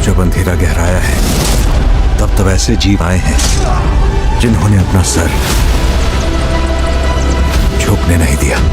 जब अंधेरा गहराया है तब ऐसे जीव आए हैं जिन्होंने अपना सर झुकने नहीं दिया।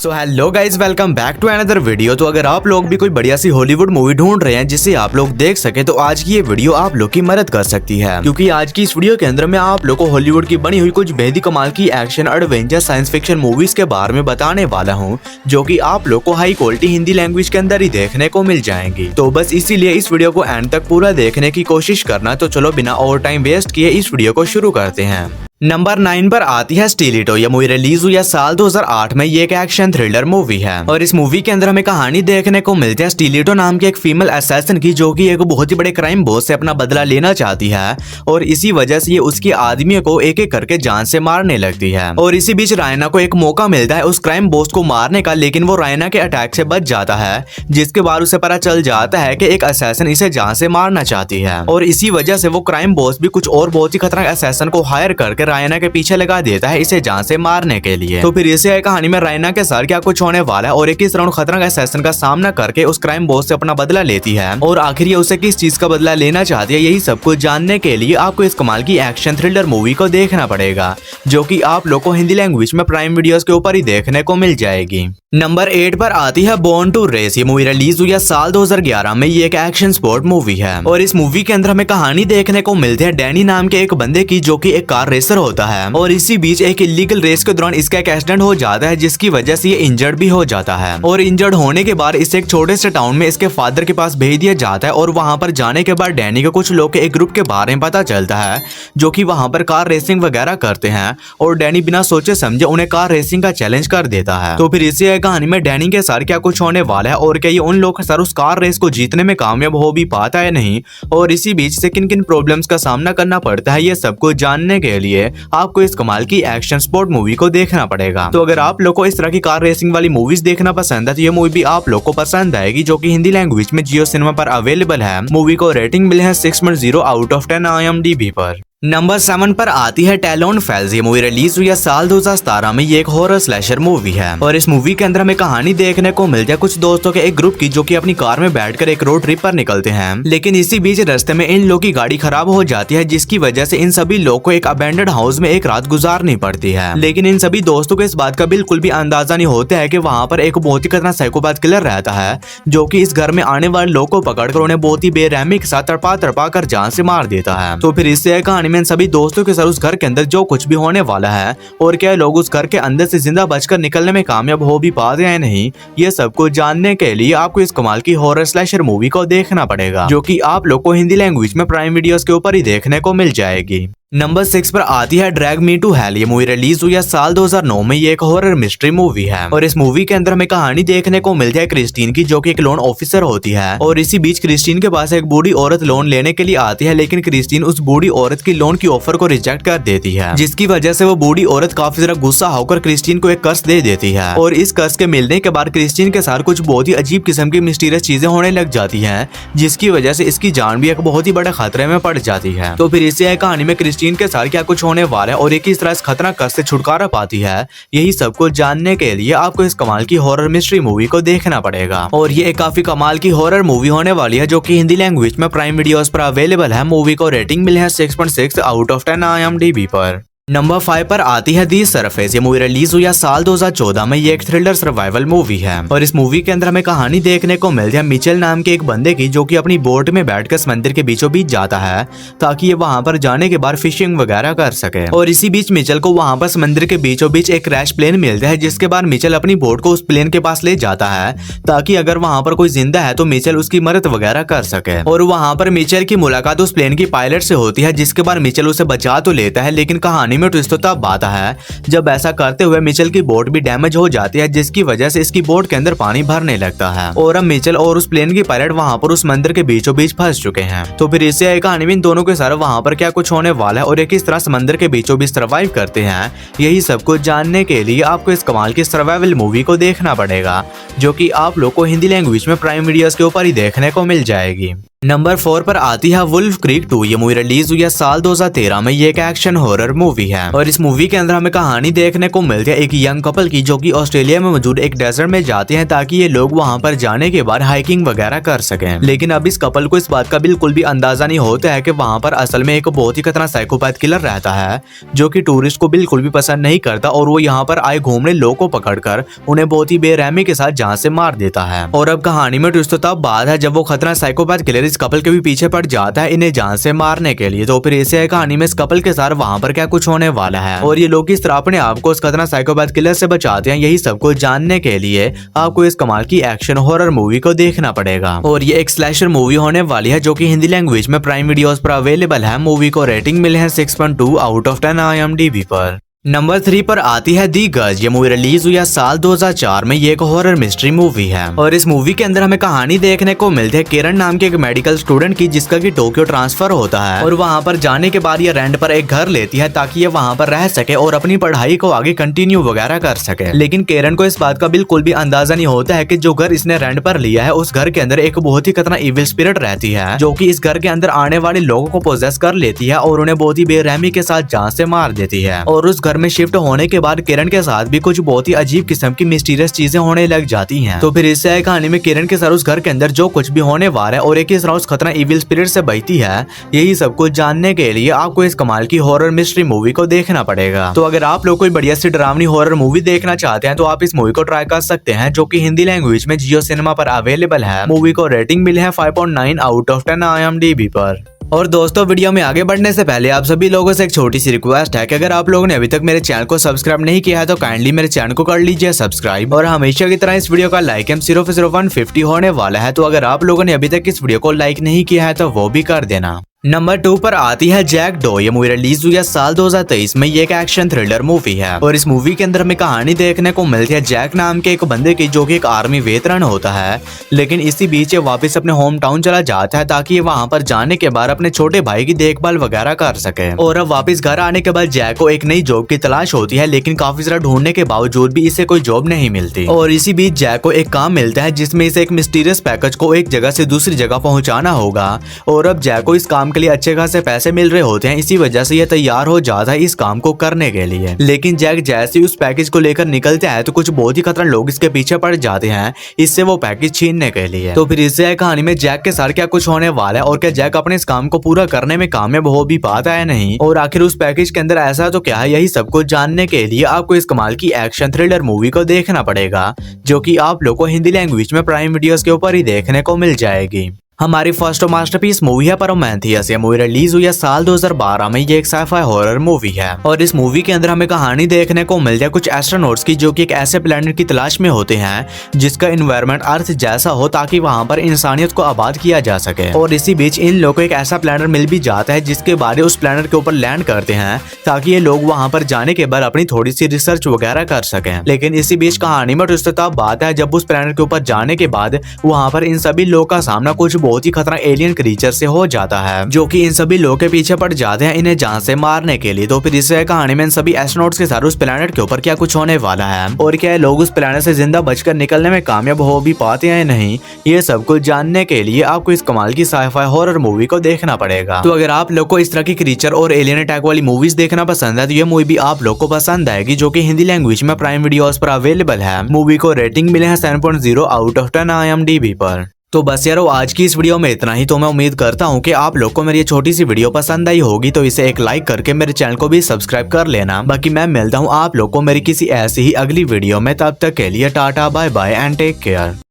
So hello guys, welcome back to another video. तो अगर आप लोग भी कोई बढ़िया सी हॉलीवुड मूवी ढूंढ रहे हैं जिसे आप लोग देख सके तो आज की ये वीडियो आप लोग की मदद कर सकती है, क्योंकि आज की इस वीडियो के अंदर मैं आप लोग को हॉलीवुड की बनी हुई कुछ बेहद ही कमाल की action, adventure, science fiction movies के बारे में बताने वाला हूँ, जो की आप लोग को हाई क्वालिटी हिंदी लैंग्वेज के अंदर ही देखने को मिल जाएंगी। तो बस इसीलिए इस वीडियो को एंड तक पूरा देखने की कोशिश करना। तो चलो बिना और टाइम वेस्ट किए इस वीडियो को शुरू करते हैं। नंबर 9 पर आती है स्टिलेटो। यह मूवी रिलीज हुई है साल 2008 में। ये एक एक्शन थ्रिलर मूवी है और इस मूवी के अंदर हमें कहानी देखने को मिलती है स्टिलेटो नाम की एक फीमेल असैसिन की, जो कि एक बहुत ही बड़े क्राइम बॉस से अपना बदला लेना चाहती है और इसी वजह से ये उसके आदमियों को एक एक करके जान से मारने लगती है। और इसी बीच रायना को एक मौका मिलता है उस क्राइम बॉस को मारने का, लेकिन वो रायना के अटैक से बच जाता है, जिसके बाद उसे पता चल जाता है कि एक असैसिन इसे जान से मारना चाहती है। और इसी वजह से वो क्राइम बॉस भी कुछ और बहुत ही खतरनाक असैसिन को हायर करके रायना के पीछे लगा देता है इसे जान से मारने के लिए। तो फिर इसे कहानी में रायना के साथ क्या कुछ होने वाला है और एक किस तरह खतरनाक असैसिन का सामना करके उस क्राइम बॉस से अपना बदला लेती है और आखिर ये उसे किस चीज का बदला लेना चाहती है, यही सब कुछ जानने के लिए आपको इस कमाल की एक्शन थ्रिलर मूवी को देखना पड़ेगा, जो कि आप लोग को हिंदी लैंग्वेज में प्राइम वीडियोस के ऊपर ही देखने को मिल जाएगी। नंबर 8 पर आती है बोर्न टू रेस। ये मूवी रिलीज हुई है साल 2011 में। ये एक एक्शन स्पोर्ट मूवी है और इस मूवी के अंदर हमें कहानी देखने को मिलती है डैनी नाम के एक बंदे की, जो कि एक कार रेसर होता है और इसी बीच एक इलीगल रेस के दौरान इसका एक एक्सीडेंट हो जाता है, जिसकी वजह से ये इंजर्ड भी हो जाता है। और इंजर्ड होने के बाद इसे एक छोटे से टाउन में इसके फादर के पास भेज दिया जाता है और वहां पर जाने के बाद डैनी को कुछ लोग के एक ग्रुप के बारे में पता चलता है, जो कि वहां पर कार रेसिंग वगैरह करते हैं और डैनी बिना सोचे समझे उन्हें कार रेसिंग का चैलेंज कर देता है। तो फिर इसी कहानी में डैनी के साथ क्या कुछ होने वाला है और क्या ये उन लोग के साथ उस कार रेस को जीतने में कामयाब हो भी पाता है नहीं, और इसी बीच से किन किन प्रॉब्लम्स का सामना करना पड़ता है, ये सब कुछ जानने के लिए आपको इस कमाल की एक्शन स्पोर्ट मूवी को देखना पड़ेगा। तो अगर आप लोग को इस तरह की कार रेसिंग वाली मूवीज देखना पसंद है तो ये मूवी भी आप लोग को पसंद आएगी, जो कि हिंदी लैंग्वेज में जियो सिनेमा पर अवेलेबल है। मूवी को रेटिंग मिले है 6.0 आउट ऑफ 10 IMDb पर। नंबर 7 पर आती है टैलोन फेल्स। ये मूवी रिलीज हुई है साल 2017 में। ये एक हॉरर स्लैशर मूवी है और इस मूवी के अंदर हमें कहानी देखने को मिलती है कुछ दोस्तों के एक ग्रुप की, जो कि अपनी कार में बैठकर एक रोड ट्रिप पर निकलते हैं, लेकिन इसी बीच रास्ते में इन लोगों की गाड़ी खराब हो जाती है, जिसकी वजह से इन सभी लोग को एक अबैंडन्ड हाउस में एक रात गुजारनी पड़ती है। लेकिन इन सभी दोस्तों को इस बात का बिल्कुल भी अंदाजा नहीं होता है कि वहाँ पर एक बहुत ही खतरनाक साइकोपैथ किलर रहता है, जो कि इस घर में आने वाले लोग को पकड़कर उन्हें बहुत ही बेरहमी के साथ तड़पा कर जान से मार देता है। तो फिर इससे कहानी में इन सभी दोस्तों सर उस घर के अंदर जो कुछ भी होने वाला है और क्या लोग उस घर के अंदर से जिंदा बचकर निकलने में कामयाब हो भी पाते हैं नहीं, ये सब कुछ जानने के लिए आपको इस कमाल की हॉरर स्लैशर मूवी को देखना पड़ेगा, जो कि आप लोग को हिंदी लैंग्वेज में प्राइम वीडियोस के ऊपर ही देखने को मिल जाएगी। नंबर 6 पर आती है ड्रैग मी टू हेल। ये मूवी रिलीज हुई है साल 2009 में। ये एक हॉरर मिस्ट्री मूवी है और इस मूवी के अंदर हमें कहानी देखने को मिलती है क्रिस्टीन की, जो कि एक लोन ऑफिसर होती है और इसी बीच क्रिस्टीन के पास एक बूढ़ी औरत लोन लेने के लिए आती है, लेकिन क्रिस्टीन उस बूढ़ी औरत की लोन की ऑफर को रिजेक्ट कर देती है, जिसकी वजह से वो बूढ़ी औरत काफी ज्यादा गुस्सा होकर क्रिस्टीन को एक कर्ज दे देती है और इस कर्ज के मिलने के बाद क्रिस्टीन के साथ कुछ बहुत ही अजीब किस्म की मिस्टीरियस चीजें होने लग जाती है, जिसकी वजह से इसकी जान भी एक बहुत ही बड़े खतरे में पड़ जाती है। तो फिर इसी कहानी में क्रिस्टीन के साथ क्या कुछ होने वाला है और एक किस तरह इस खतरनाक कर्ज से छुटकारा पाती है, यही सब कुछ जानने के लिए आपको इस कमाल की हॉरर मिस्ट्री मूवी को देखना पड़ेगा। और ये काफी कमाल की हॉरर मूवी होने वाली है, जो कि हिंदी लैंग्वेज में प्राइम वीडियोस पर अवेलेबल है। मूवी को रेटिंग मिली है 6.6 आउट ऑफ 10 IMDb पर। नंबर 5 पर आती है दी सरफेस। ये मूवी रिलीज हुई है साल 2014 में। ये एक थ्रिलर सर्वाइवल मूवी है और इस मूवी के अंदर हमें कहानी देखने को मिलती है मिचेल नाम के एक बंदे की, जो कि अपनी बोट में बैठकर समंदर के बीचों बीच जाता है ताकि ये वहां पर जाने के बाद फिशिंग वगैरह कर सके। और इसी बीच मिचेल को वहां पर समंदर के बीचों बीच एक क्रैश प्लेन मिलता है, जिसके बाद मिचेल अपनी बोट को उस प्लेन के पास ले जाता है ताकि अगर वहां पर कोई जिंदा है तो मिचेल उसकी मदद वगैरह कर सके। और वहां पर मिचेल की मुलाकात उस प्लेन की पायलट से होती है, जिसके बाद मिचेल उसे बचा तो लेता है, लेकिन कहानी में ट्विस्ट तो तब आता है जब ऐसा करते हुए मिचेल की बोट भी डैमेज हो जाती है, जिसकी वजह से इसकी बोट के अंदर पानी भरने लगता है और अब मिचेल और उस प्लेन की पायलट वहां पर उस मंदिर के बीचों बीच फंस चुके हैं। तो फिर इससे कहानी में इन दोनों के साथ वहां पर क्या कुछ होने वाला है और ये किस तरह समंदर के बीचों बीच सर्वाइव करते हैं, यही सब कुछ जानने के लिए आपको इस कमाल की सर्वाइवल मूवी को देखना पड़ेगा, जो कि आप लोग को हिंदी लैंग्वेज में प्राइम वीडियोस के ऊपर ही देखने को मिल जाएगी। नंबर 4 पर आती है वुल्फ क्रीक 2। ये मूवी रिलीज हुई है साल 2013 में। ये एक एक्शन हॉरर मूवी है और इस मूवी के अंदर हमें कहानी देखने को मिलती है एक यंग कपल की, जो कि ऑस्ट्रेलिया में मौजूद एक डेजर्ट में जाते हैं ताकि ये लोग वहां पर जाने के बाद हाइकिंग वगैरह कर सकें। लेकिन अब इस कपल को इस बात का बिल्कुल भी अंदाजा नहीं होता है कि वहां पर असल में एक बहुत ही खतरनाक साइकोपैथ किलर रहता है, जो कि टूरिस्ट को बिल्कुल भी पसंद नहीं करता और वो यहाँ पर आए घूमने लोगों को पकड़कर उन्हें बहुत ही बेरहमी के साथ जान से मार देता है। और अब कहानी में ट्विस्ट तो तब बात है जब वो खतरनाक साइकोपैथ किलर इस कपल के भी पीछे पड़ जाता है इन्हें जान से मारने के लिए। तो फिर ऐसे है कहानी में इस कपल के साथ वहां पर क्या कुछ होने वाला है और ये लोग किस तरह अपने आप को उस खतरनाक साइकोपैथ किलर से बचाते हैं, यही सब कुछ जानने के लिए आपको इस कमाल की एक्शन हॉरर मूवी को देखना पड़ेगा। और ये एक स्लैशर मूवी होने वाली है जो कि हिंदी लैंग्वेज में प्राइम वीडियोस पर अवेलेबल है। मूवी को रेटिंग मिले है 6.2 आउट ऑफ 10 IMDb पर। नंबर 3 पर आती है दी गज। ये मूवी रिलीज हुई है साल 2004 में। ये एक हॉरर मिस्ट्री मूवी है और इस मूवी के अंदर हमें कहानी देखने को मिलती है किरण नाम के एक मेडिकल स्टूडेंट की, जिसका कि टोक्यो ट्रांसफर होता है और वहां पर जाने के बाद ये रेंट पर एक घर लेती है ताकि ये वहां पर रह सके और अपनी पढ़ाई को आगे कंटिन्यू वगैरह कर सके। लेकिन किरण को इस बात का बिल्कुल भी अंदाजा नहीं होता है कि जो घर इसने रेंट पर लिया है उस घर के अंदर एक बहुत ही खतरनाक इविल स्पिरिट रहती है, जो कि इस घर के अंदर आने वाले लोगों को पोजेस कर लेती है और उन्हें बहुत ही बेरहमी के साथ जान से मार देती है। और उस घर में शिफ्ट होने के बाद किरण के साथ भी कुछ बहुत ही अजीब किस्म की मिस्टीरियस चीजें होने लग जाती हैं। तो फिर इससे कहानी में किरण के साथ उस घर के अंदर जो कुछ भी होने वाला है और एक इस तरह उस खतरा इविल स्पिरिट से बचती है, यही सब कुछ जानने के लिए आपको इस कमाल की हॉरर मिस्ट्री मूवी को देखना पड़ेगा। तो अगर आप लोग कोई बढ़िया सी डरावनी हॉरर मूवी देखना चाहते हैं तो आप इस मूवी को ट्राई कर सकते हैं, जो कि हिंदी लैंग्वेज में जियो सिनेमा पर अवेलेबल है। मूवी को रेटिंग मिली है 5.9 आउट ऑफ 10 IMDb पर। और दोस्तों, वीडियो में आगे बढ़ने से पहले आप सभी लोगों से एक छोटी सी रिक्वेस्ट है कि अगर आप लोगों ने अभी तक मेरे चैनल को सब्सक्राइब नहीं किया है तो काइंडली मेरे चैनल को कर लीजिए सब्सक्राइब। और हमेशा की तरह इस वीडियो का लाइक 150 होने वाला है, तो अगर आप लोगों ने अभी तक इस वीडियो को लाइक नहीं किया है तो वो भी कर देना। नंबर 2 पर आती है जैक डो। ये मूवी रिलीज हुई है साल 2023 में। ये एक एक्शन थ्रिलर मूवी है और इस मूवी के अंदर हमें कहानी देखने को मिलती है जैक नाम के एक बंदे की, जो कि एक आर्मी वेतरन होता है, लेकिन इसी बीच ये वापस अपने होम टाउन चला जाता है ताकि ये वहां पर जाने के बाद अपने छोटे भाई की देखभाल वगैरह कर सके। और अब वापस घर आने के बाद जैक को एक नई जॉब की तलाश होती है, लेकिन काफी सारा ढूंढने के बावजूद भी इसे कोई जॉब नहीं मिलती। और इसी बीच जैक को एक काम मिलता है जिसमें इसे एक मिस्टीरियस पैकेज को एक जगह से दूसरी जगह पहुंचाना होगा। और अब जैक को इस काम के लिए अच्छे खासे पैसे मिल रहे होते हैं, इसी वजह से ये तैयार हो जाता है इस काम को करने के लिए। लेकिन जैक जैसे ही उस पैकेज को लेकर निकलता है तो कुछ बहुत ही खतरनाक लोग इसके पीछे पड़ जाते हैं इससे वो पैकेज छीनने के लिए। तो फिर इससे कहानी में जैक के साथ क्या कुछ होने वाला है और क्या जैक अपने इस काम को पूरा करने में कामयाब हो भी पाता है नहीं, और आखिर उस पैकेज के अंदर ऐसा तो क्या है, यही सब कुछ जानने के लिए आपको इस कमाल की एक्शन थ्रिलर मूवी को देखना पड़ेगा, जो कि आप लोग को हिंदी लैंग्वेज में प्राइम वीडियोस के ऊपर ही देखने को मिल जाएगी। हमारी फर्स्ट मास्टरपीस मूवी है प्रोमेथियस। ये मूवी रिलीज हुई है साल 2012 में। ये एक साइफाई हॉरर मूवी है और इस मूवी के अंदर हमें कहानी देखने को मिलती है कुछ एस्ट्रोनॉट्स की, जो कि एक ऐसे प्लेनेट की तलाश में होते हैं जिसका एनवायरनमेंट अर्थ जैसा हो ताकि वहां पर इंसानियत को आबाद किया जा सके। और इसी बीच इन लोगों को एक ऐसा प्लेनेट मिल भी जाता है जिसके बारे उस प्लेनेट के ऊपर लैंड करते हैं ताकि ये लोग वहां पर जाने के बाद अपनी थोड़ी सी रिसर्च वगैरह कर सकें। लेकिन इसी बीच कहानी में ट्विस्ट तब बात है जब उस प्लेनेट के ऊपर जाने के बाद वहां पर इन सभी लोगों का सामना कुछ बहुत ही खतरनाक एलियन क्रीचर से हो जाता है, जो कि इन सभी लोगों के पीछे पड़ जाते हैं इन्हें जान से मारने के लिए। तो फिर इस कहानी में इन सभी एस्ट्रोनॉट्स के साथ उस प्लेनेट के ऊपर क्या कुछ होने वाला है और क्या लोग उस प्लेनेट से जिंदा बचकर निकलने में कामयाब हो भी पाते हैं नहीं, ये सब कुछ जानने के लिए आपको इस कमाल की साइफाई हॉरर मूवी को देखना पड़ेगा। तो अगर आप लोग को इस तरह की क्रीचर और एलियन अटैक वाली मूवीज देखना पसंद है तो ये मूवी भी आप लोग को पसंद आएगी, जो कि हिंदी लैंग्वेज में प्राइम वीडियोस पर अवेलेबल है। मूवी को रेटिंग मिले है 7.0 आउट ऑफ 10 IMDb पर। तो बस यारो, आज की इस वीडियो में इतना ही। तो मैं उम्मीद करता हूँ कि आप लोग को मेरी छोटी सी वीडियो पसंद आई होगी, तो इसे एक लाइक करके मेरे चैनल को भी सब्सक्राइब कर लेना। बाकी मैं मिलता हूँ आप लोग को मेरी किसी ऐसी ही अगली वीडियो में, तब तक के लिए tata bye bye and take care.